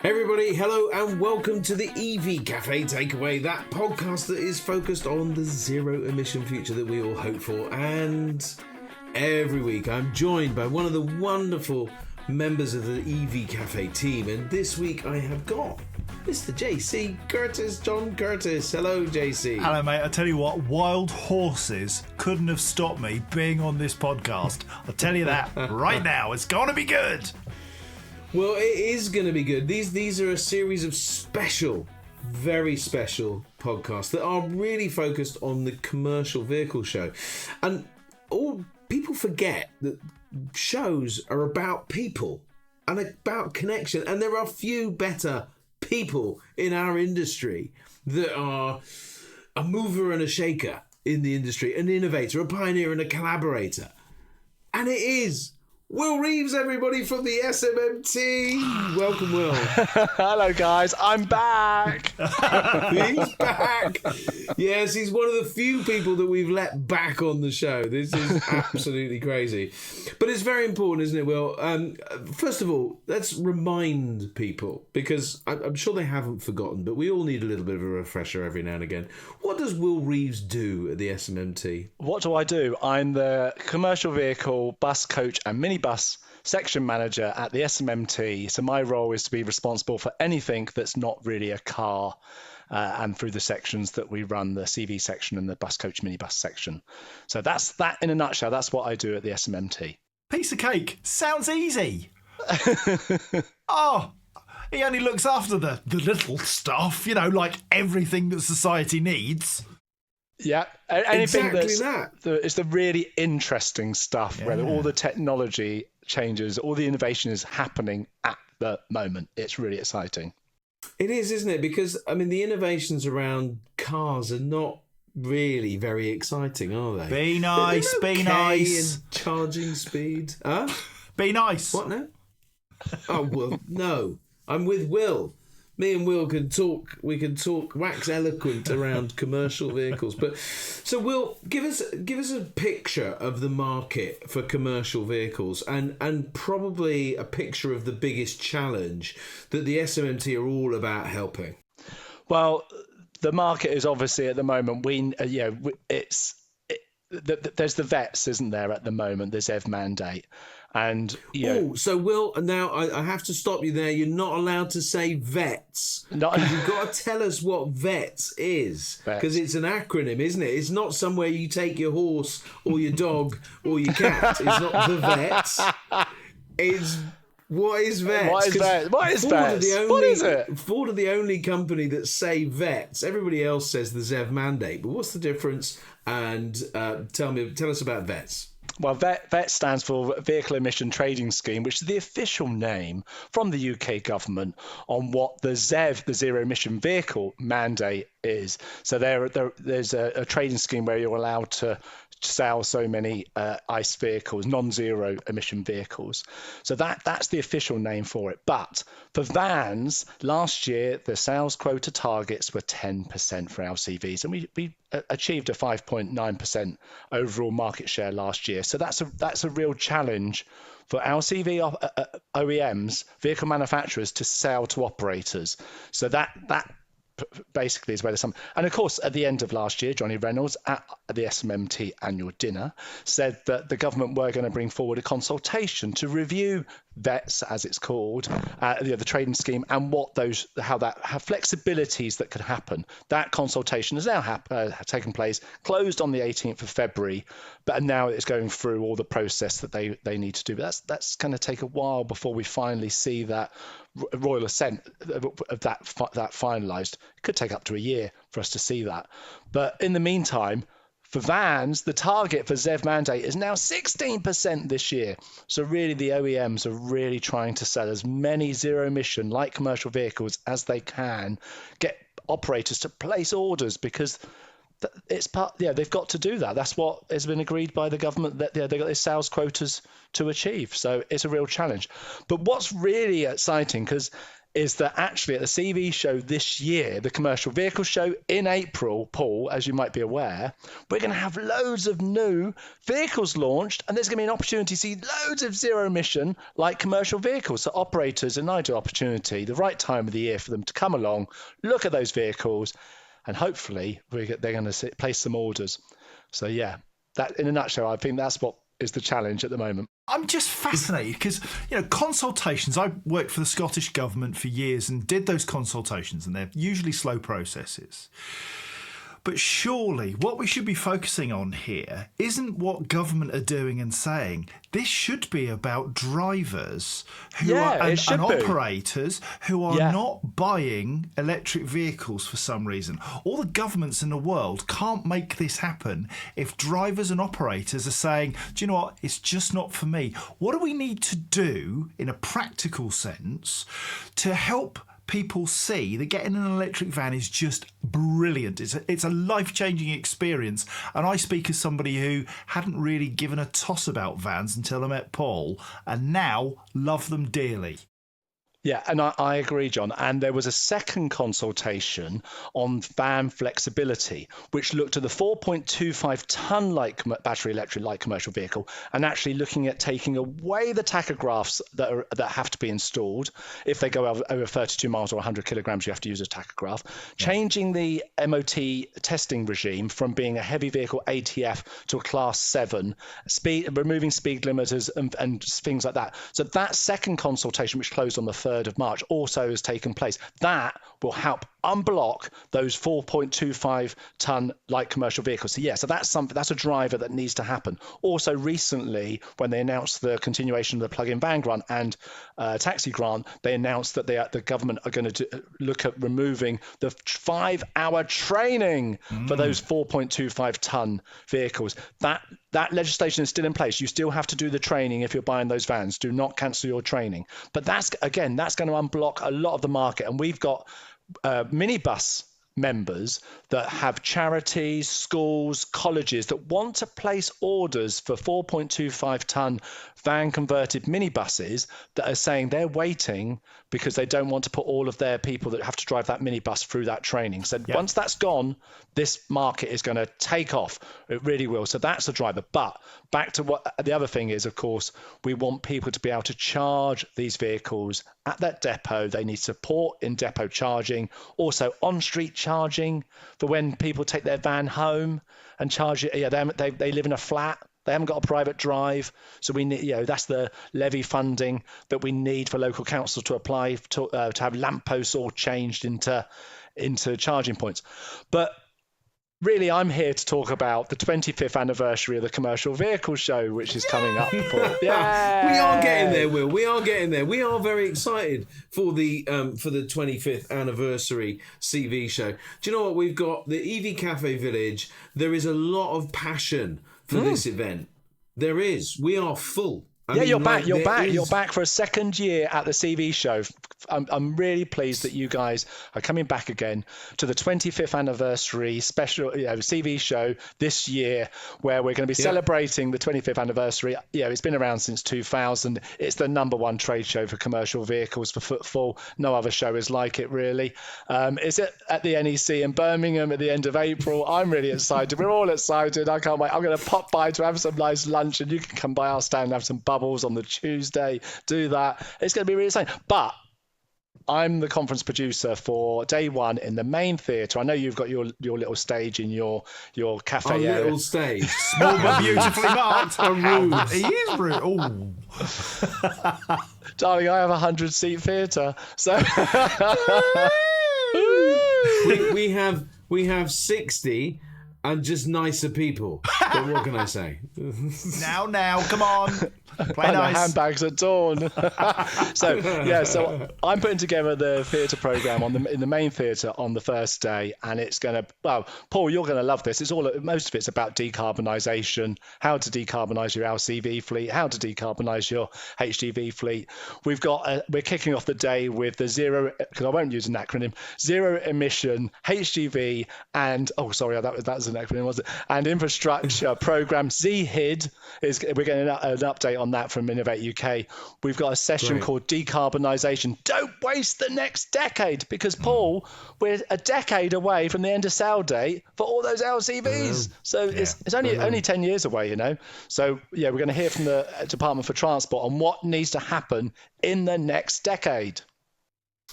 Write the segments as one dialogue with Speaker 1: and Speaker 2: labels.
Speaker 1: Hey everybody, hello and welcome to the EV Cafe Takeaway, that podcast that is focused on the zero-emission future that we all hope for. And every week I'm joined by one of the wonderful members of the EV Cafe team. And this week I have got Mr. JC Curtis, John Curtis. Hello, JC.
Speaker 2: Hello, mate. I tell you what, wild horses couldn't have stopped me being on this podcast. I'll tell you that right now. It's going to be good.
Speaker 1: Well, it is going to be good. These are a series of special, very special podcasts that are really focused on the commercial vehicle show. And all people forget that shows are about people and about connection. And there are few better people in our industry that are a mover and a shaker in the industry, an innovator, a pioneer and a collaborator. And it is Will Reeves, everybody, from the SMMT. Welcome, Will.
Speaker 3: Hello, guys. I'm back.
Speaker 1: He's back. Yes, he's one of the few people that we've let back on the show. This is absolutely crazy. But it's very important, isn't it, Will? First of all, let's remind people, because I'm sure they haven't forgotten, but we all need a little bit of a refresher every now and again. What does Will Reeves do at the SMMT?
Speaker 3: What do I do? I'm the commercial vehicle, bus, coach and minibus section manager at the SMMT. So my role is to be responsible for anything that's not really a car and through the sections that we run, the CV section and the bus, coach, minibus section. So that's that in a nutshell. That's what I do at the SMMT.
Speaker 2: Piece of cake. Sounds easy. Oh, he only looks after the little stuff, you know, like everything that society needs.
Speaker 3: Yeah, anything
Speaker 1: exactly
Speaker 3: it's the really interesting stuff where all the technology changes, all the innovation is happening at the moment. It's really exciting.
Speaker 1: It is, isn't it? Because, I mean, the innovations around cars are not really very exciting, are they?
Speaker 2: Be nice, be nice.
Speaker 1: And charging speed. Huh?
Speaker 2: Be nice.
Speaker 1: What now? Oh, well, no. I'm with Will. Me and Will can talk. We can talk wax eloquent around commercial vehicles. But so, Will, give us a picture of the market for commercial vehicles, and probably a picture of the biggest challenge that the SMMT are all about helping.
Speaker 3: Well, the market is obviously at the moment. There's the vets, isn't there? At the moment, the ZEV mandate. And
Speaker 1: so Will, now I have to stop you there. You're not allowed to say vets.
Speaker 3: No.
Speaker 1: You've got to tell us what vets is, because it's an acronym, isn't it? It's not somewhere you take your horse or your dog or your cat. It's not the vets. It's what is vets?
Speaker 3: What is vets? What is vets? What is it?
Speaker 1: Ford are the only company that say vets. Everybody else says the ZEV mandate. But what's the difference? And tell us about vets.
Speaker 3: Well, VET stands for Vehicle Emission Trading Scheme, which is the official name from the UK government on what the ZEV, the Zero Emission Vehicle mandate is. So there's a trading scheme where you're allowed to sell so many ICE vehicles, non-zero emission vehicles. So that's the official name for it. But for vans, last year, the sales quota targets were 10% for LCVs, and we achieved a 5.9% overall market share last year. So that's a real challenge for LCV OEMs, vehicle manufacturers, to sell to operators. So that basically is where there's some. And of course, at the end of last year, Johnny Reynolds at the SMMT annual dinner said that the government were going to bring forward a consultation to review vets, as it's called, the trading scheme, and how flexibilities that could happen. That consultation has now taken place, closed on the 18th of February, but now it's going through all the process that they need to do. But that's going to take a while before we finally see that royal assent of that finalised. It could take up to a year for us to see that. But in the meantime, for vans, the target for ZEV mandate is now 16% this year. So really, the OEMs are really trying to sell as many zero-emission, light commercial vehicles as they can, get operators to place orders, because they've got to do that. That's what has been agreed by the government, that they've got their sales quotas to achieve. So it's a real challenge. But what's really exciting, because is that actually at the CV show this year, the commercial vehicle show in April, Paul, as you might be aware, we're going to have loads of new vehicles launched, and there's going to be an opportunity to see loads of zero emission like commercial vehicles. So operators, an ideal opportunity, the right time of the year for them to come along, look at those vehicles, and hopefully they're going to place some orders. So yeah, that in a nutshell, I think that's what is the challenge at the moment.
Speaker 2: I'm just fascinated because, consultations, I worked for the Scottish Government for years and did those consultations, and they're usually slow processes. But surely what we should be focusing on here isn't what government are doing and saying. This should be about drivers who and operators who are not buying electric vehicles for some reason. All the governments in the world can't make this happen if drivers and operators are saying, do you know what, it's just not for me. What do we need to do in a practical sense to help people see that getting an electric van is just brilliant? It's a life-changing experience. And I speak as somebody who hadn't really given a toss about vans until I met Paul, and now love them dearly.
Speaker 3: Yeah, and I agree, John. And there was a second consultation on van flexibility, which looked at the 4.25 ton battery electric light commercial vehicle, and actually looking at taking away the tachographs that have to be installed. If they go over 32 miles or 100 kilograms, you have to use a tachograph. Changing the MOT testing regime from being a heavy vehicle ATF to a class 7, removing speed limiters and things like that. So that second consultation, which closed on the 3rd of March, also has taken place. That will help unblock those 4.25 ton light commercial vehicles. So that's a driver that needs to happen. Also recently, when they announced the continuation of the plug-in van grant and taxi grant, they announced that the government are going to look at removing the 5-hour training for those 4.25 ton vehicles. That legislation is still in place. You still have to do the training if you're buying those vans. Do not cancel your training. But that's going to unblock a lot of the market. And we've got minibus members that have charities, schools, colleges that want to place orders for 4.25 ton van converted minibuses that are saying they're waiting because they don't want to put all of their people that have to drive that minibus through that training. So once that's gone, this market is going to take off. It really will. So that's a driver. But back to what the other thing is, of course, we want people to be able to charge these vehicles at that depot. They need support in depot charging, also on-street charging for when people take their van home and charge it. They live in a flat. They haven't got a private drive, so we need, that's the levy funding that we need for local council to apply to have lampposts all changed into charging points. But really, I'm here to talk about the 25th anniversary of the Commercial Vehicle Show, which is coming up.
Speaker 1: We are getting there, Will. We are getting there. We are very excited for the 25th anniversary CV show. Do you know what? We've got the EV Cafe Village. There is a lot of passion for this event. There is. We are full.
Speaker 3: You're back. You're back for a second year at the CV show. I'm really pleased that you guys are coming back again to the 25th anniversary special CV show this year, where we're going to be celebrating the 25th anniversary. It's been around since 2000. It's the #1 trade show for commercial vehicles for footfall. No other show is like it, really. It's at the NEC in Birmingham at the end of April. I'm really excited. We're all excited. I can't wait. I'm going to pop by to have some nice lunch, and you can come by our stand and have some bubbles on the Tuesday. Do that. It's going to be really exciting. But I'm the conference producer for day one in the main theatre. I know you've got your little stage in your cafe area.
Speaker 1: Little stage.
Speaker 2: Small but beautifully marked. He is rude. Oh.
Speaker 3: Darling, I have 100-seat theatre. So
Speaker 1: we have 60 and just nicer people. But what can I say?
Speaker 2: Now, come on. Play nice.
Speaker 3: Handbags at dawn. So I'm putting together the theatre programme in the main theatre on the first day, and it's going to. Well, Paul, you're going to love this. Most of it's about decarbonisation, how to decarbonise your LCV fleet, how to decarbonise your HGV fleet. We're kicking off the day with the because I won't use an acronym, zero-emission HGV and that was an acronym, was it? And infrastructure programme. ZHID we're getting an update update on that from Innovate UK. We've got a session called Decarbonisation. Don't waste the next decade, because, Paul, we're a decade away from the end of sale date for all those LCVs. So it's only 10 years away, So, we're going to hear from the Department for Transport on what needs to happen in the next decade.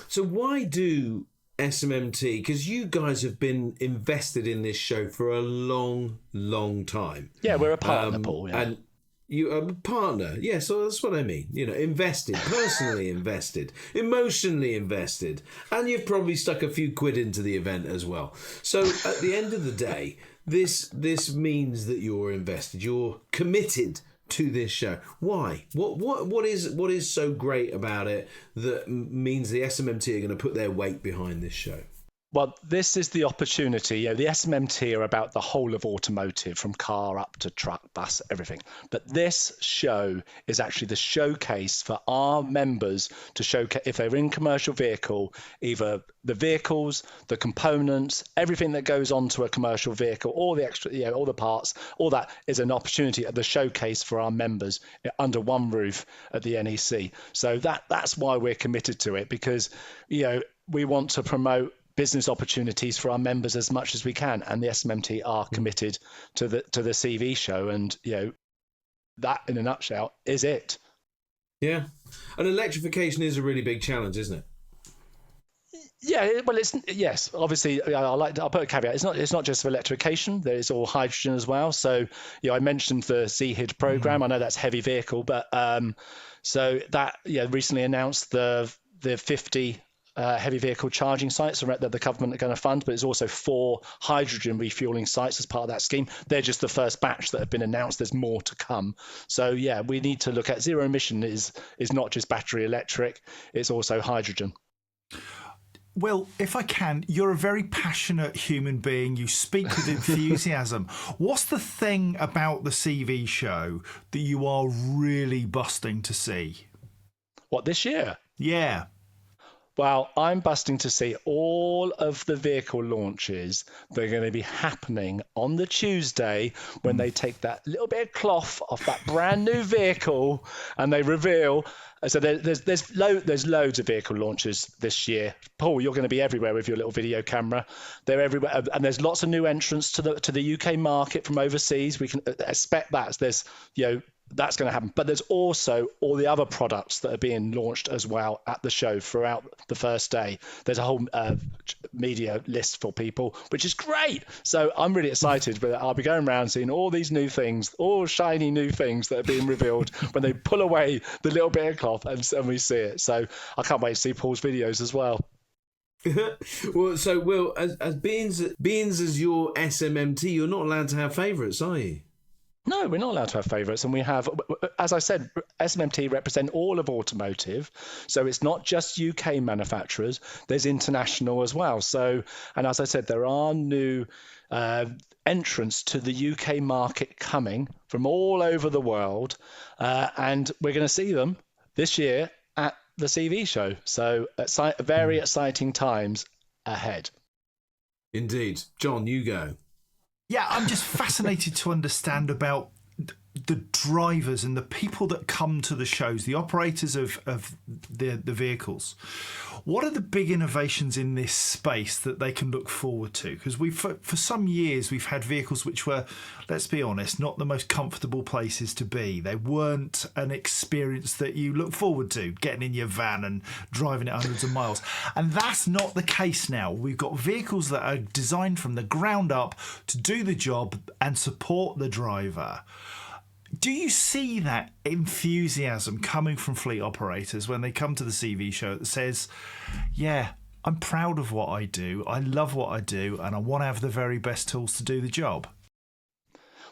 Speaker 1: So why do SMMT, because you guys have been invested in this show for a long, long time.
Speaker 3: Yeah, we're a partner, Paul. Yeah.
Speaker 1: And you are a partner. Yeah, so that's what I mean. Invested, personally invested, emotionally invested. And you've probably stuck a few quid into the event as well. So at the end of the day, this means that you're invested. You're committed to this show. Why? What is so great about it that means the SMMT are going to put their weight behind this show?
Speaker 3: Well, this is the opportunity. The SMMT are about the whole of automotive, from car up to truck, bus, everything. But this show is actually the showcase for our members to showcase, if they're in commercial vehicle, either the vehicles, the components, everything that goes onto a commercial vehicle, all the extra, all the parts, all that is an opportunity at the showcase for our members under one roof at the NEC. So that's why we're committed to it, because we want to promote business opportunities for our members as much as we can, and the SMMT are committed to the CV show, and that in a nutshell is it. Yeah,
Speaker 1: and electrification is a really big challenge, isn't it?
Speaker 3: Yeah, well, yes. Obviously, I'll put a caveat. It's not just for electrification. There is all hydrogen as well. So, I mentioned the ZHID program. I know that's heavy vehicle, but so that recently announced the 50 heavy vehicle charging sites that the government are going to fund, but there's also 4 hydrogen refueling sites as part of that scheme. They're just the first batch that have been announced. There's more to come. So we need to look at zero emission is not just battery electric, it's also hydrogen.
Speaker 2: Well, if I can, you're a very passionate human being. You speak with enthusiasm. What's the thing about the CV show that you are really busting to see?
Speaker 3: What, this year?
Speaker 2: Yeah.
Speaker 3: Well, I'm busting to see all of the vehicle launches that are going to be happening on the Tuesday when they take that little bit of cloth off that brand new vehicle and they reveal. So there's loads of vehicle launches this year. Paul, you're going to be everywhere with your little video camera. They're everywhere, and there's lots of new entrants to the UK market from overseas. We can expect that. There's that's going to happen. But there's also all the other products that are being launched as well at the show throughout the first day. There's a whole media list for people, which is great. So I'm really excited. But I'll be going around seeing all these new things, all shiny new things that are being revealed when they pull away the little bit of cloth and we see it. So I can't wait to see Paul's videos as well.
Speaker 1: Well, so Will, as beings as your SMMT, you're not allowed to have favourites, are you?
Speaker 3: No, we're not allowed to have favourites. And we have, as I said, SMMT represent all of automotive. So it's not just UK manufacturers, there's international as well. So, and as I said, there are new entrants to the UK market coming from all over the world. And we're going to see them this year at the CV show. So very exciting times ahead.
Speaker 1: Indeed. John, you go.
Speaker 2: Yeah, I'm just fascinated to understand about the drivers and the people that come to the shows, the operators of the vehicles. What are the big innovations in this space that they can look forward to? Because for some years we've had vehicles which were, let's be honest, not the most comfortable places to be. They weren't an experience that you look forward to, getting in your van and driving it hundreds of miles. And that's not the case now. We've got vehicles that are designed from the ground up to do the job and support the driver. Do you see that enthusiasm coming from fleet operators when they come to the CV show that says, yeah, I'm proud of what I do, I love what I do, and I want to have the very best tools to do the job?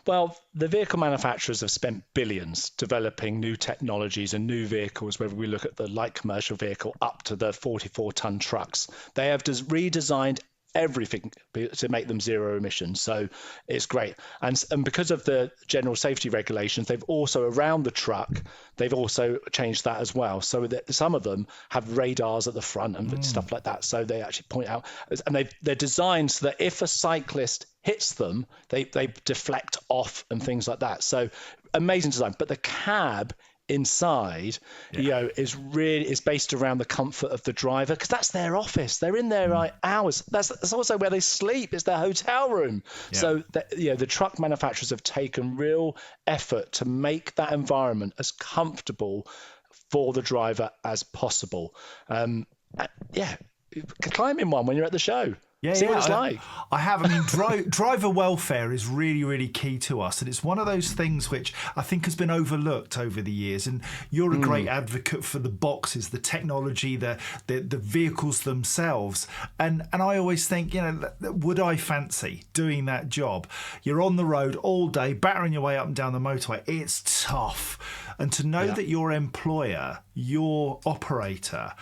Speaker 3: Well, the vehicle manufacturers have spent billions developing new technologies and new vehicles, whether we look at the light commercial vehicle up to the 44-ton trucks. They have redesigned everything to make them zero emissions. So it's great. And because of the general safety regulations, they've also, around the truck, they've also changed that as well. So that some of them have radars at the front and stuff like that. So they actually point out, and they're designed so that if a cyclist hits them, they deflect off and things like that. So amazing design. But the cab inside, is based around the comfort of the driver, because that's their office. They're in there hours. That's also where they sleep. It's their hotel room. So the truck manufacturers have taken real effort to make that environment as comfortable for the driver as possible. Climb in one when you're at the show. See what it's like.
Speaker 2: I have. I mean, driver welfare is really, really key to us. And it's one of those things which I think has been overlooked over the years. And you're a great advocate for the boxes, the technology, the vehicles themselves. And I always think, would I fancy doing that job? You're on the road all day, battering your way up and down the motorway. It's tough. And to know that your employer, your operator,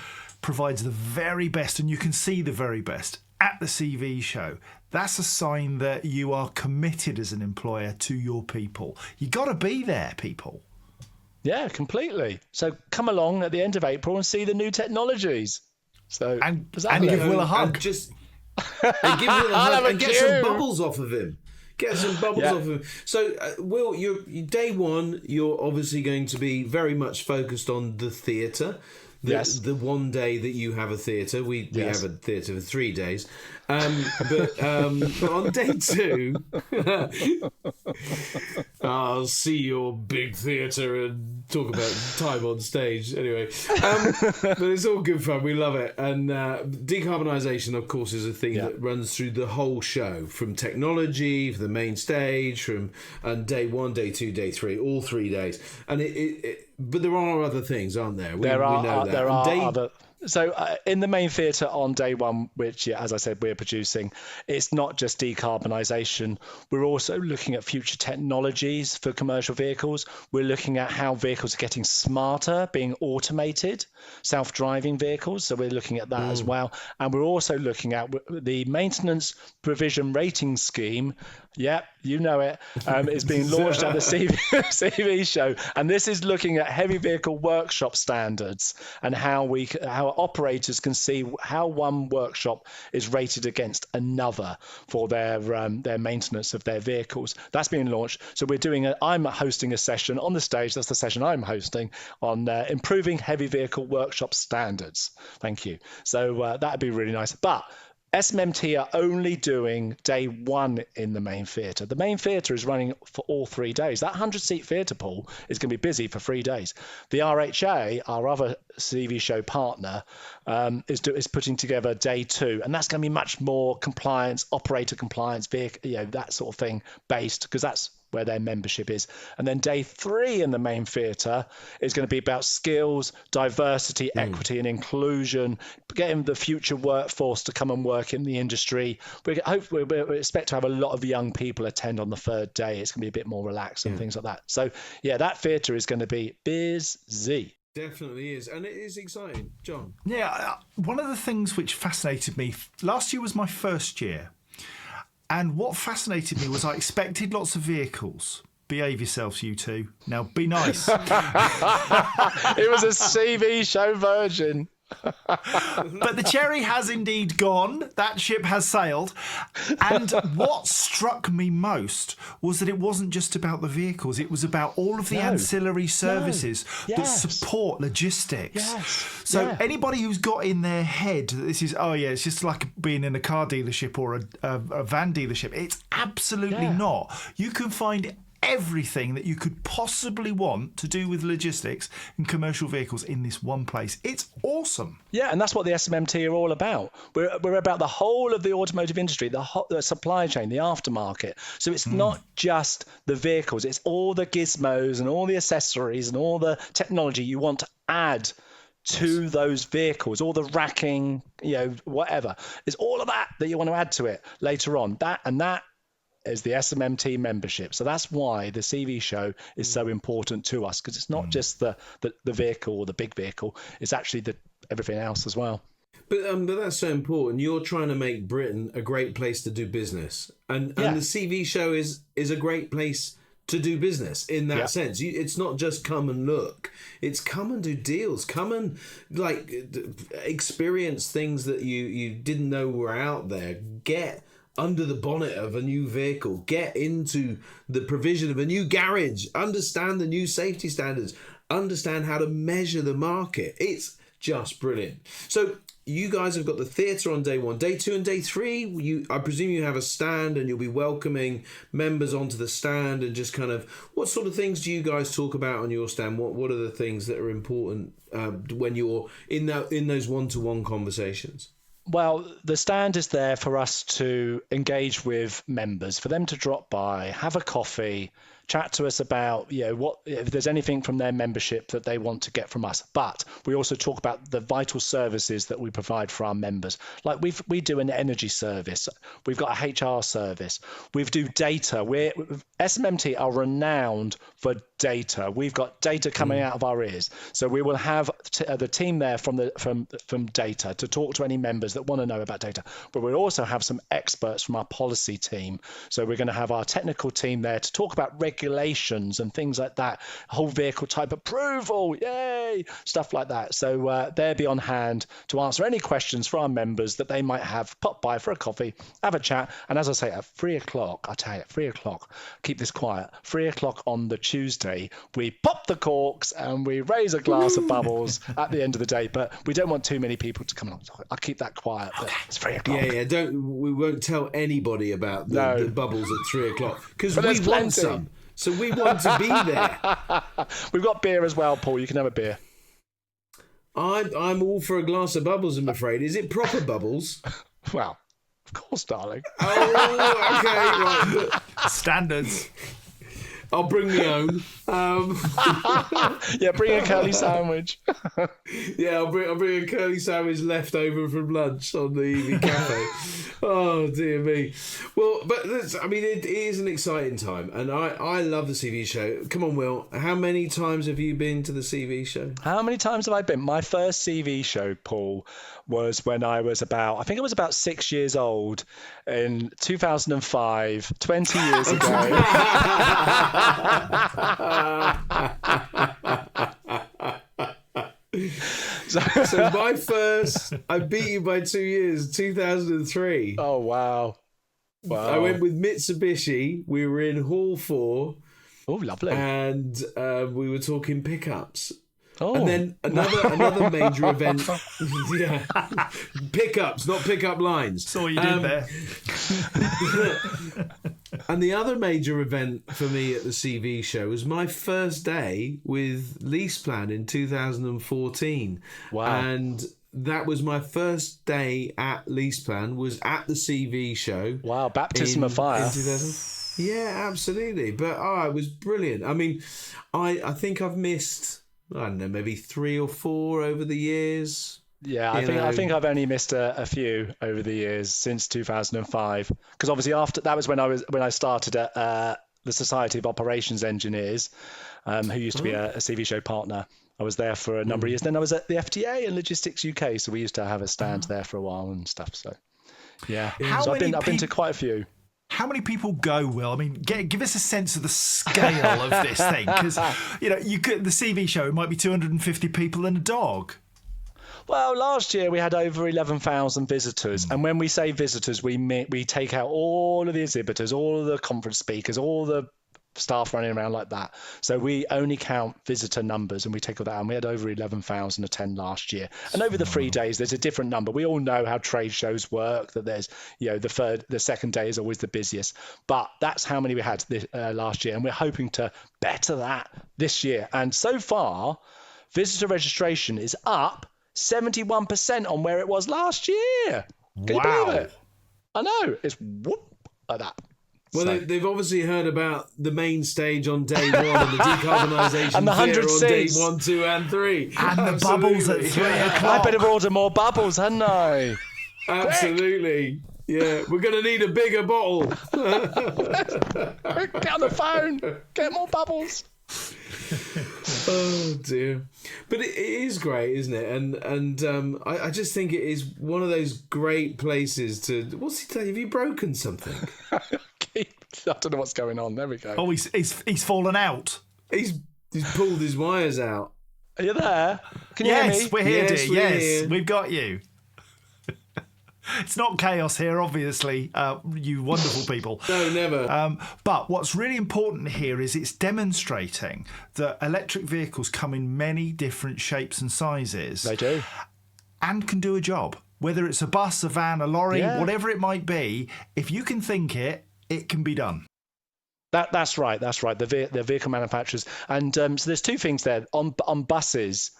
Speaker 2: provides the very best, and you can see the very best at the CV show, that's a sign that you are committed as an employer to your people. You got to be there, people.
Speaker 3: Yeah, completely. So come along at the end of April and see the new technologies. So
Speaker 2: and give Will a hug.
Speaker 1: And give Will a hug and get some bubbles off of him. Get some bubbles off of him. So, Will, day one, you're obviously going to be very much focused on the theatre. The one day that you have a theatre, we have a theatre for 3 days. But on day two, I'll see your big theatre and talk about time on stage. Anyway, but it's all good fun. We love it. And decarbonisation, of course, is a thing that runs through the whole show, from technology, for the main stage, from day one, day two, day three, all 3 days. And but there are other things, aren't there? We know that.
Speaker 3: There are other. So in the main theatre on day one, which, as I said, we're producing, it's not just decarbonisation. We're also looking at future technologies for commercial vehicles. We're looking at how vehicles are getting smarter, being automated, self-driving vehicles. So we're looking at that as well. And we're also looking at the maintenance provision rating scheme. Yeah, you know it. It's being launched at the CV show. And this is looking at heavy vehicle workshop standards and how operators can see how one workshop is rated against another for their maintenance of their vehicles. That's being launched. So I'm hosting a session on the stage. That's the session I'm hosting on improving heavy vehicle workshop standards. Thank you. So that'd be really nice. But SMMT are only doing day one in the main theatre. The main theatre is running for all 3 days. That 100-seat theatre pool is going to be busy for 3 days. The RHA, our other CV show partner, is putting together day two, and that's going to be much more compliance, operator compliance, vehicle, that sort of thing based, because that's where their membership is. And then day three in the main theatre is going to be about skills, diversity, equity and inclusion, getting the future workforce to come and work in the industry. We expect to have a lot of young people attend on the third day. It's going to be a bit more relaxed and things like that. So, that theatre is going to be busy.
Speaker 1: Definitely is, and it is exciting. John?
Speaker 2: Yeah, one of the things which fascinated me, last year was my first year, and what fascinated me was I expected lots of vehicles. Behave yourselves, you two. Now, be nice.
Speaker 3: It was a CV show version.
Speaker 2: But the cherry has indeed gone. That ship has sailed. And what struck me most was that it wasn't just about the vehicles. It was about all of the ancillary services that support logistics. So anybody who's got in their head that this is, it's just like being in a car dealership or a van dealership. It's absolutely not. You can find everything that you could possibly want to do with logistics and commercial vehicles in this one place. It's awesome.
Speaker 3: Yeah, and that's what the SMMT are all about. We're about the whole of the automotive industry, the supply chain, the aftermarket. So it's not just the vehicles, it's all the gizmos and all the accessories and all the technology you want to add to those vehicles, all the racking, whatever. It's all of that you want to add to it later on. That is the SMMT membership. So that's why the CV show is so important to us, because it's not just the vehicle or the big vehicle, it's actually everything else as well.
Speaker 1: But that's so important. You're trying to make Britain a great place to do business, and the CV show is a great place to do business in that sense. It's not just come and look; it's come and do deals. Come and experience things that you didn't know were out there. Get under the bonnet of a new vehicle. Get into the provision of a new garage. Understand the new safety standards. Understand how to measure the market. It's just brilliant. So you guys have got the theatre on day 1. Day 2 and day 3, I presume you have a stand and you'll be welcoming members onto the stand, and just kind of, what sort of things do you guys talk about on your stand? What are the things that are important when you're in those one-to-one conversations?
Speaker 3: Well, the stand is there for us to engage with members, for them to drop by, have a coffee, chat to us about, what if there's anything from their membership that they want to get from us. But we also talk about the vital services that we provide for our members. Like we do an energy service, we've got a HR service, we do data. SMMT are renowned for data. We've got data coming out of our ears, so we will have the team there from data to talk to any members that want to know about data. But we'll also have some experts from our policy team. So we're going to have our technical team there to talk about regulations and things like that, whole vehicle type approval, yay, stuff like that. So they'll be on hand to answer any questions for our members that they might have. Pop by for a coffee, have a chat, and as I say, at 3 o'clock, I tell you, at 3 o'clock, keep this quiet, 3 o'clock on the Tuesday, we pop the corks and we raise a glass of bubbles at the end of the day. But we don't want too many people to come along. I'll keep that quiet. But it's 3 o'clock.
Speaker 1: Yeah. We won't tell anybody about the bubbles at 3 o'clock, because we want some. So we want to be there.
Speaker 3: We've got beer as well, Paul. You can have a beer.
Speaker 1: I'm all for a glass of bubbles, I'm afraid. Is it proper bubbles?
Speaker 3: Well, of course, darling.
Speaker 1: Oh, okay. Right.
Speaker 2: Standards.
Speaker 1: I'll bring my own.
Speaker 3: Yeah, bring a curly sandwich.
Speaker 1: Yeah, I'll bring a curly sandwich left over from lunch on the evening cafe. Oh, dear me. Well, but it is an exciting time, and I love the CV show. Come on, Will. How many times have you been to the CV show?
Speaker 3: How many times have I been? My first CV show, Paul, was when I was about 6 years old in 2005, 20 years ago.
Speaker 1: So my first, I beat you by 2 years, 2003.
Speaker 3: Oh, wow.
Speaker 1: I went with Mitsubishi. We were in Hall 4.
Speaker 3: Oh, lovely.
Speaker 1: And we were talking pickups.
Speaker 3: Oh.
Speaker 1: And then another major event. Yeah. Pickups, not pickup lines.
Speaker 2: Saw you did there.
Speaker 1: And the other major event for me at the CV show was my first day with LeasePlan in 2014.
Speaker 3: Wow.
Speaker 1: And that was my first day at LeasePlan, was at the CV show.
Speaker 3: Wow, baptism of fire.
Speaker 1: Yeah, absolutely. But it was brilliant. I mean, I think I've missed, I don't know, maybe 3 or 4 over the years.
Speaker 3: Yeah, I think I've only missed a few over the years since 2005, because obviously after that was when I started at the Society of Operations Engineers, who used to be a CV show partner. I was there for a number of years. Then I was at the FTA and Logistics UK, so we used to have a stand there for a while and stuff. So yeah, I've been to quite a few.
Speaker 2: How many people go, Will? I mean, give us a sense of the scale of this thing, because you could, the CV show, it might be 250 people and a dog.
Speaker 3: Well, last year we had over 11,000 visitors, and when we say visitors, we take out all of the exhibitors, all of the conference speakers, all the staff running around like that. So we only count visitor numbers, and we take all that, and we had over 11,000 attend last year. And over the 3 days, there's a different number. We all know how trade shows work, that there's, the second day is always the busiest. But that's how many we had last year, and we're hoping to better that this year. And so far, visitor registration is up 71% on where it was last year. Can you believe it? I know. It's whoop like that.
Speaker 1: Well, they've obviously heard about the main stage on day 1 and the decarbonisation
Speaker 3: and the 100
Speaker 1: on day 1, 2 and 3.
Speaker 2: And the bubbles at 3 o'clock.
Speaker 3: I better order more bubbles, hadn't I?
Speaker 1: Absolutely. Yeah, we're going to need a bigger bottle.
Speaker 3: Get on the phone. Get more bubbles.
Speaker 1: Oh dear, but it is great, isn't it? And I just think it is one of those great places to. What's he telling you? Have you broken something?
Speaker 3: I don't know what's going on. There we go.
Speaker 2: Oh, he's fallen out.
Speaker 1: He's pulled his wires out.
Speaker 3: Are you there? Can you hear me?
Speaker 2: Yes, we're here,
Speaker 1: Yes,
Speaker 2: dear.
Speaker 1: we're
Speaker 2: Yes,
Speaker 1: here.
Speaker 2: we've got you. It's not chaos here, obviously, you wonderful people.
Speaker 1: No, never.
Speaker 2: But what's really important here is it's demonstrating that electric vehicles come in many different shapes and sizes.
Speaker 3: They do.
Speaker 2: And can do a job. Whether it's a bus, a van, a lorry, whatever it might be, if you can think it, it can be done.
Speaker 3: That's right. The vehicle manufacturers. And so there's two things there. On buses,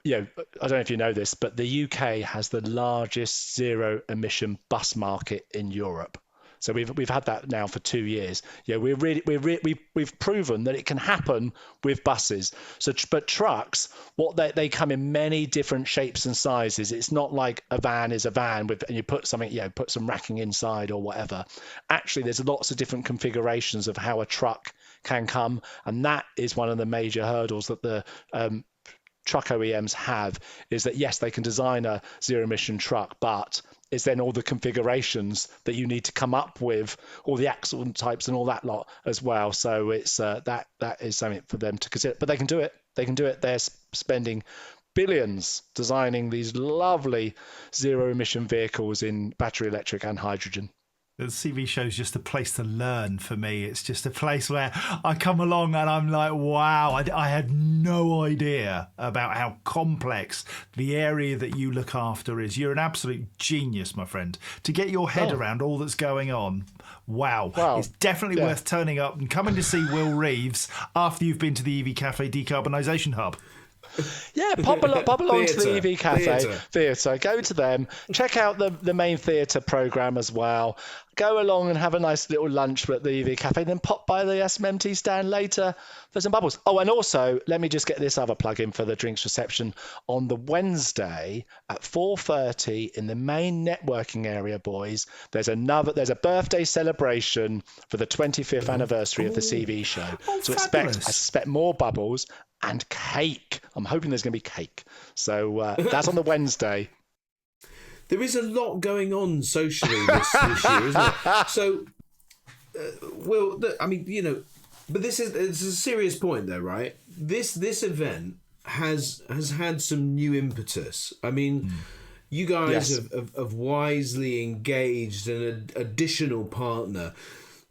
Speaker 3: I don't know if you know this, but the UK has the largest zero-emission bus market in Europe. So we've had that now for 2 years. We've proven that it can happen with buses. So, but trucks, they come in many different shapes and sizes. It's not like a van is a van and you put something, put some racking inside or whatever. Actually, there's lots of different configurations of how a truck can come, and that is one of the major hurdles that the truck OEMs have, is that yes, they can design a zero-emission truck, but it's then all the configurations that you need to come up with, all the axle types and all that lot as well. So it's that is something for them to consider. But they can do it. They're spending billions designing these lovely zero-emission vehicles in battery electric and hydrogen.
Speaker 2: The CV show is just a place to learn for me. It's just a place where I come along and I'm like, wow, I had no idea about how complex the area that you look after is. You're an absolute genius, my friend. To get your head around all that's going on, wow. It's definitely worth turning up and coming to see Will Reeves after you've been to the EV Cafe Decarbonisation Hub.
Speaker 3: Yeah, pop along to the EV Cafe Theatre. Go to them. Check out the main theatre programme as well. Go along and have a nice little lunch at the EV Cafe. Then pop by the SMMT stand later for some bubbles. Oh, and also, let me just get this other plug in for the drinks reception. On the Wednesday at 4:30 in the main networking area, boys, there's a birthday celebration for the 25th anniversary of the CV show. So I expect more bubbles and cake. I'm hoping there's going to be cake. So that's on the Wednesday.
Speaker 1: There is a lot going on socially this year, isn't it? So, but it's a serious point, though, right? This event has had some new impetus. I mean, you guys have wisely engaged an additional partner.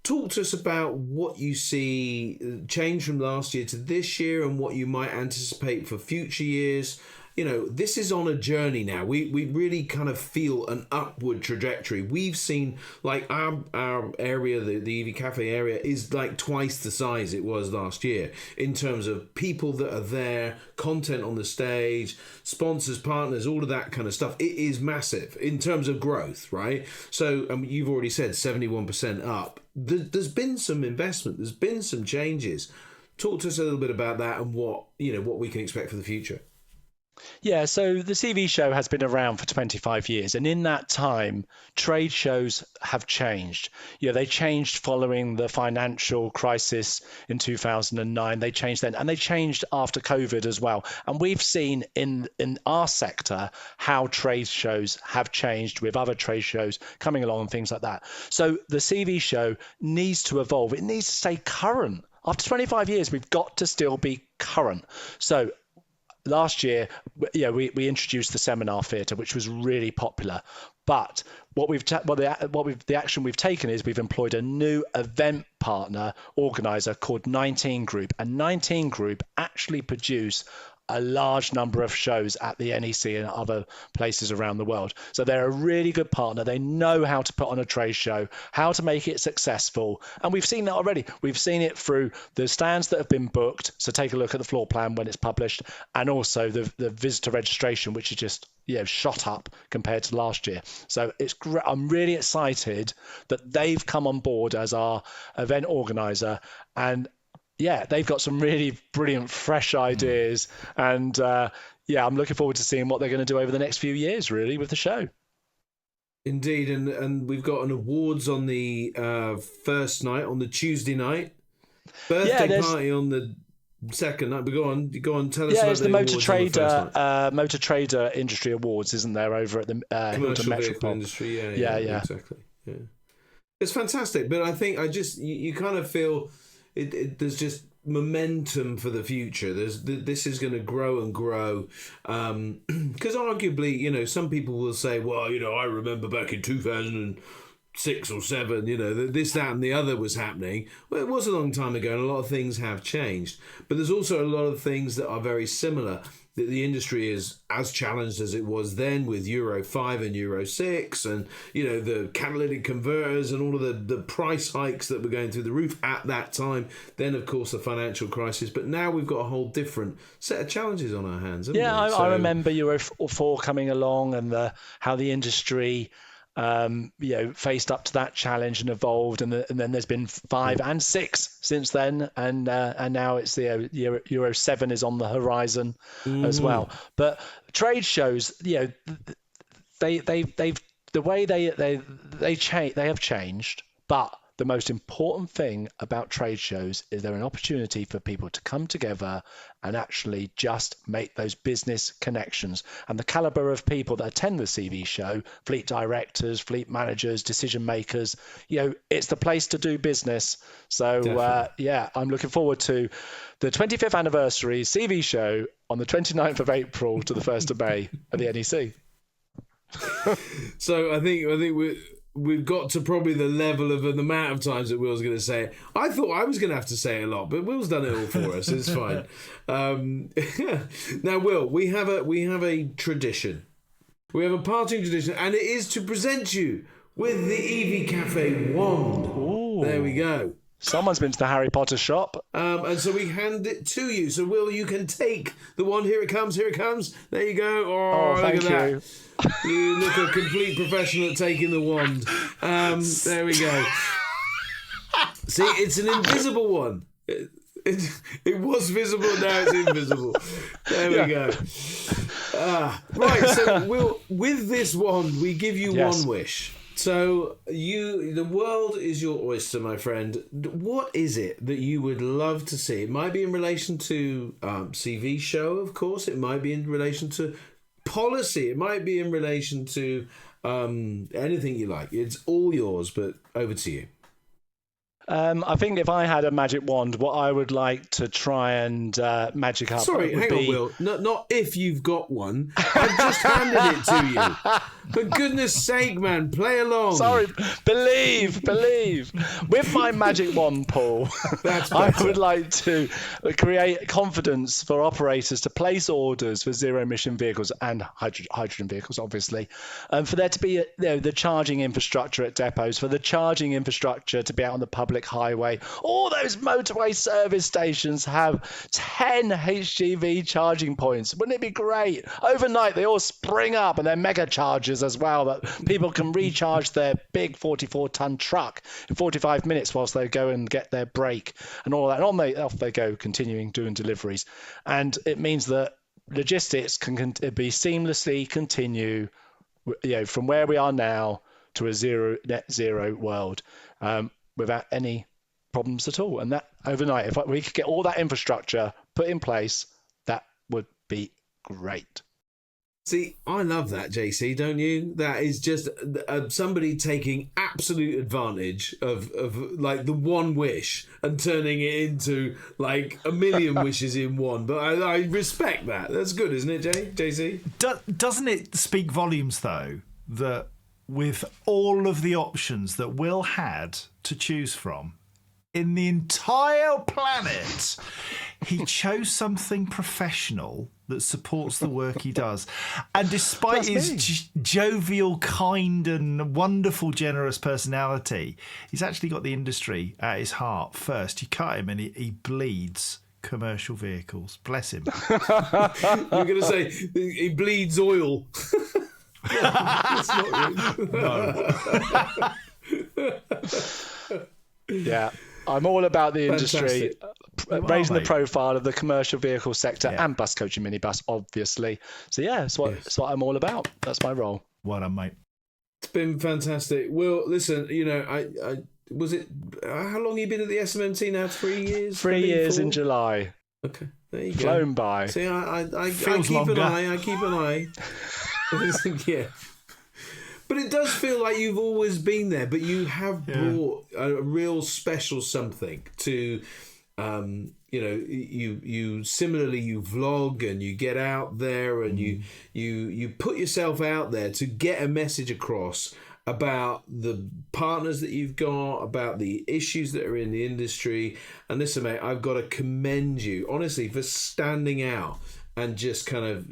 Speaker 1: Talk to us about what you see change from last year to this year and what you might anticipate for future years. This is on a journey now. We really kind of feel an upward trajectory. We've seen, like, our area, the EV Cafe area, is like twice the size it was last year in terms of people that are there, content on the stage, sponsors, partners, all of that kind of stuff. It is massive in terms of growth, right? So you've already said 71% up. There's been some investment. There's been some changes. Talk to us a little bit about that and what we can expect for the future.
Speaker 3: Yeah, so the CV show has been around for 25 years, and in that time, trade shows have changed. They changed following the financial crisis in 2009. They changed then, and they changed after COVID as well. And we've seen in our sector how trade shows have changed with other trade shows coming along and things like that. So the CV show needs to evolve. It needs to stay current. After 25 years, we've got to still be current. So last year, we introduced the seminar theatre, which was really popular. But the action we've taken is we've employed a new event partner organizer called 19 Group, and 19 Group actually produce a large number of shows at the NEC and other places around the world. So they're a really good partner. They know how to put on a trade show, how to make it successful. And we've seen that already. We've seen it through the stands that have been booked. So take a look at the floor plan when it's published, and also the visitor registration, which is just shot up compared to last year. So it's great. I'm really excited that they've come on board as our event organizer, and they've got some really brilliant, fresh ideas. And I'm looking forward to seeing what they're going to do over the next few years, really, with the show.
Speaker 1: Indeed. And we've got an awards on the first night, on the Tuesday night. Birthday party on the second night, but go on, tell us
Speaker 3: Yeah,
Speaker 1: about
Speaker 3: it's the
Speaker 1: awards on the first night.
Speaker 3: Motor Trader Industry Awards, isn't there, over at the
Speaker 1: Commercial
Speaker 3: Hilton
Speaker 1: vehicle
Speaker 3: Metropole?
Speaker 1: industry,
Speaker 3: Yeah.
Speaker 1: exactly. Yeah, it's fantastic, but I think you kind of feel there's just momentum for the future. This is going to grow and grow, because arguably, some people will say, well, I remember back in 2006 or 7, this, that, and the other was happening. Well, it was a long time ago, and a lot of things have changed. But there's also a lot of things that are very similar. That the industry is as challenged as it was then with Euro 5 and Euro 6 and, the catalytic converters and all of the price hikes that were going through the roof at that time. Then, of course, the financial crisis. But now we've got a whole different set of challenges on our hands, haven't we?
Speaker 3: I remember Euro 4 coming along and how the industry faced up to that challenge and evolved, and then there's been 5 and 6 since then, and now it's the Euro 7 is on the horizon as well. But trade shows, they have changed, but the most important thing about trade shows is they're an opportunity for people to come together and actually just make those business connections. And the caliber of people that attend the CV show, fleet directors, fleet managers, decision makers, it's the place to do business. So, I'm looking forward to the 25th anniversary CV show on the 29th of April to the 1st of May at the NEC.
Speaker 1: So I think we've got to probably the level of the amount of times that Will's going to say it. I thought I was going to have to say it a lot, but Will's done it all for us. It's fine. Now, Will, we have a tradition. We have a parting tradition, and it is to present you with the EV Cafe wand.
Speaker 3: Ooh.
Speaker 1: There we go.
Speaker 3: Someone's been to the Harry Potter shop.
Speaker 1: And so we hand it to you. So, Will, you can take the wand. Here it comes. There you go. Oh,
Speaker 3: thank
Speaker 1: look at
Speaker 3: you.
Speaker 1: that. You look a complete professional at taking the wand. There we go. See, it's an invisible one. It was visible, now it's invisible. There we go. Right, so Will, with this wand, we give you one wish. So the world is your oyster, my friend. What is it that you would love to see? It might be in relation to CV show, of course. It might be in relation to policy. It might be in relation to anything you like. It's all yours, but over to you.
Speaker 3: I think if I had a magic wand, what I would like to try and magic up.
Speaker 1: Sorry, hang on, Will. Not if you've got one. I've just handed it to you. For goodness sake, man, play along.
Speaker 3: Sorry, believe. With my magic wand, Paul, I would like to create confidence for operators to place orders for zero-emission vehicles and hydrogen vehicles, obviously, and for there to be the charging infrastructure at depots, for the charging infrastructure to be out on the public highway. All those motorway service stations have 10 HGV charging points. Wouldn't it be great? Overnight, they all spring up, and they're mega chargers as well, that people can recharge their big 44-ton truck in 45 minutes whilst they go and get their break and all that. And off they go, continuing doing deliveries. And it means that logistics can be seamlessly continue, from where we are now to a net zero world. Without any problems at all. And that overnight, if we could get all that infrastructure put in place, that would be great.
Speaker 1: See, I love that, JC, don't you? That is just somebody taking absolute advantage of like the one wish and turning it into like a million wishes in one. But I respect that. That's good, isn't it, JC?
Speaker 2: Doesn't it speak volumes, though, that with all of the options that Will had to choose from in the entire planet, he chose something professional that supports the work he does. And despite his jovial, kind and wonderful, generous personality, he's actually got the industry at his heart first. You cut him and he bleeds commercial vehicles. Bless him.
Speaker 1: You're going to say he bleeds oil. That's not really.
Speaker 2: No.
Speaker 3: Yeah, I'm all about the industry, raising the profile of the commercial vehicle sector and bus, coach and minibus, obviously. So that's what I'm all about. That's my role.
Speaker 2: Well done, mate.
Speaker 1: It's been fantastic. Well, listen, I was it. How long have you been at the SMMT now? 3 years.
Speaker 3: 3 years in July.
Speaker 1: Okay, there you go.
Speaker 3: Flown by.
Speaker 1: See, I
Speaker 2: Feels
Speaker 1: keep
Speaker 2: longer.
Speaker 1: I keep an eye. Yeah. But it does feel like you've always been there, but you have brought a real special something to, you similarly, you vlog and you get out there and you put yourself out there to get a message across about the partners that you've got, about the issues that are in the industry. And listen, mate, I've got to commend you, honestly, for standing out and just kind of,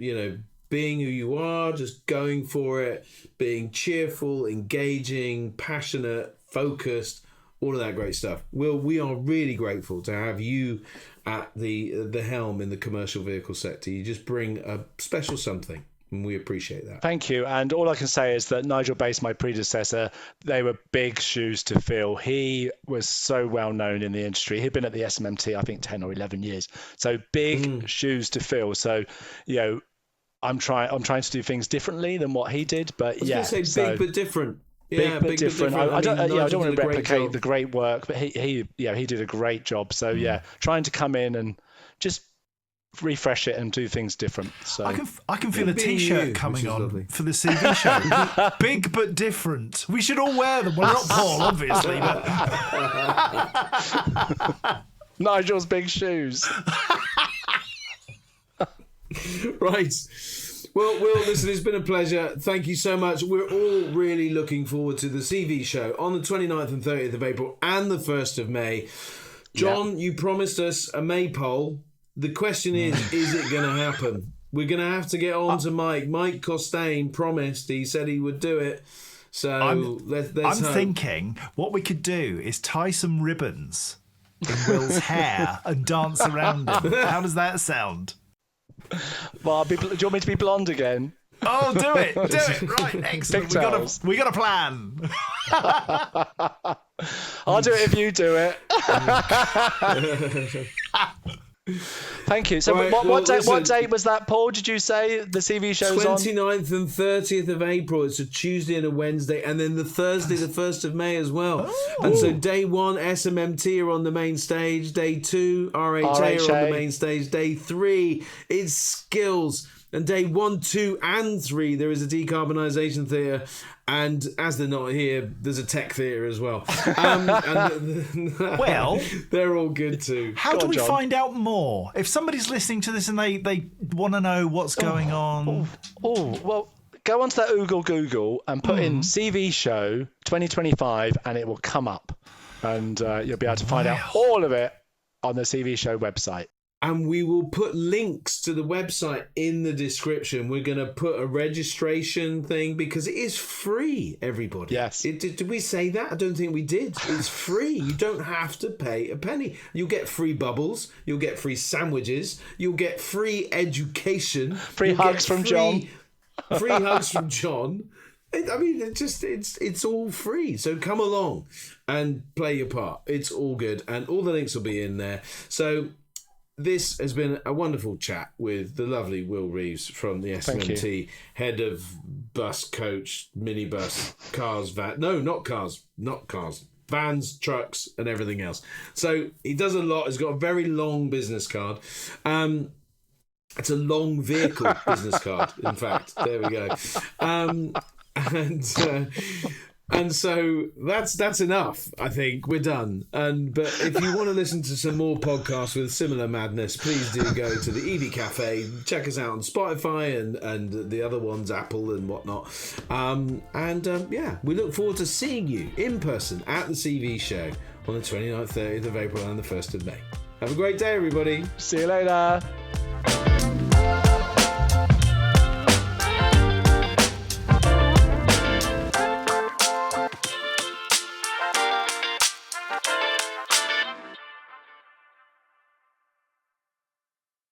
Speaker 1: being who you are, just going for it, being cheerful, engaging, passionate, focused, all of that great stuff. Will, we are really grateful to have you at the helm in the commercial vehicle sector. You just bring a special something, and we appreciate that.
Speaker 3: Thank you. And all I can say is that Nigel Bass, my predecessor, they were big shoes to fill. He was so well known in the industry. He'd been at the SMMT, I think, 10 or 11 years. So big shoes to fill. So, I'm trying to do things differently than what he did, but
Speaker 1: I was going to say big but different. Yeah,
Speaker 3: big but different. I don't want to replicate the
Speaker 1: job.
Speaker 3: great work, but he did a great job. So trying to come in and just refresh it and do things different. So
Speaker 2: I can feel a T-shirt
Speaker 1: you,
Speaker 2: coming on
Speaker 1: lovely.
Speaker 2: for the CV show. Big but different. We should all wear them. Well, not Paul, obviously, but
Speaker 3: Nigel's big shoes.
Speaker 1: Right. Well, Will, listen, it's been a pleasure. Thank you so much. We're all really looking forward to the CV show on the 29th and 30th of April and the 1st of May. John, you promised us a maypole. The question is it going to happen? We're going to have to get on to Mike. Mike Costain promised. He said he would do it. So let's
Speaker 2: I'm
Speaker 1: hope.
Speaker 2: thinking what we could do is tie some ribbons in Will's hair and dance around him. How does that sound?
Speaker 3: Well, do you want me to be blonde again?
Speaker 2: Oh, do it. Right, excellent. We got a plan.
Speaker 3: I'll do it if you do it. Thank you. So
Speaker 1: Right,
Speaker 3: what date was that, Paul? Did you say the CV show's on?
Speaker 1: 29th and 30th of April. It's a Tuesday and a Wednesday, and then the Thursday, the 1st of May as well. And so day 1, SMMT are on the main stage. Day 2, RHA are on the main stage. Day 3, it's skills. And day 1, 2, and 3, there is a decarbonisation theatre. And as they're not here, there's a tech theatre as well.
Speaker 2: Well,
Speaker 1: they're all good too.
Speaker 2: How do we find out more? If somebody's listening to this and they want to know what's going on.
Speaker 3: Well, go onto that Google and put in CV show 2025 and it will come up. And you'll be able to find out all of it on the CV show website.
Speaker 1: And we will put links to the website in the description. We're going to put a registration thing because it is free, everybody.
Speaker 3: Yes.
Speaker 1: Did we say that? I don't think we did. It's free. You don't have to pay a penny. You'll get free bubbles. You'll get free sandwiches. You'll get free education.
Speaker 3: Free hugs from John.
Speaker 1: Free hugs from John. I mean, it's all free. So come along and play your part. It's all good. And all the links will be in there. So this has been a wonderful chat with the lovely Will Reeves from the SMMT, head of bus, coach, minibus, cars, van. No, not cars, vans, trucks, and everything else. So he does a lot. He's got a very long business card. It's a long vehicle business card, in fact. There we go. And so that's enough. I think we're done. But if you want to listen to some more podcasts with similar madness, please do go to the EV Cafe. Check us out on Spotify and the other ones, Apple and whatnot. We look forward to seeing you in person at the CV show on the 29th, 30th of April and the 1st of May. Have a great day, everybody.
Speaker 3: See you later.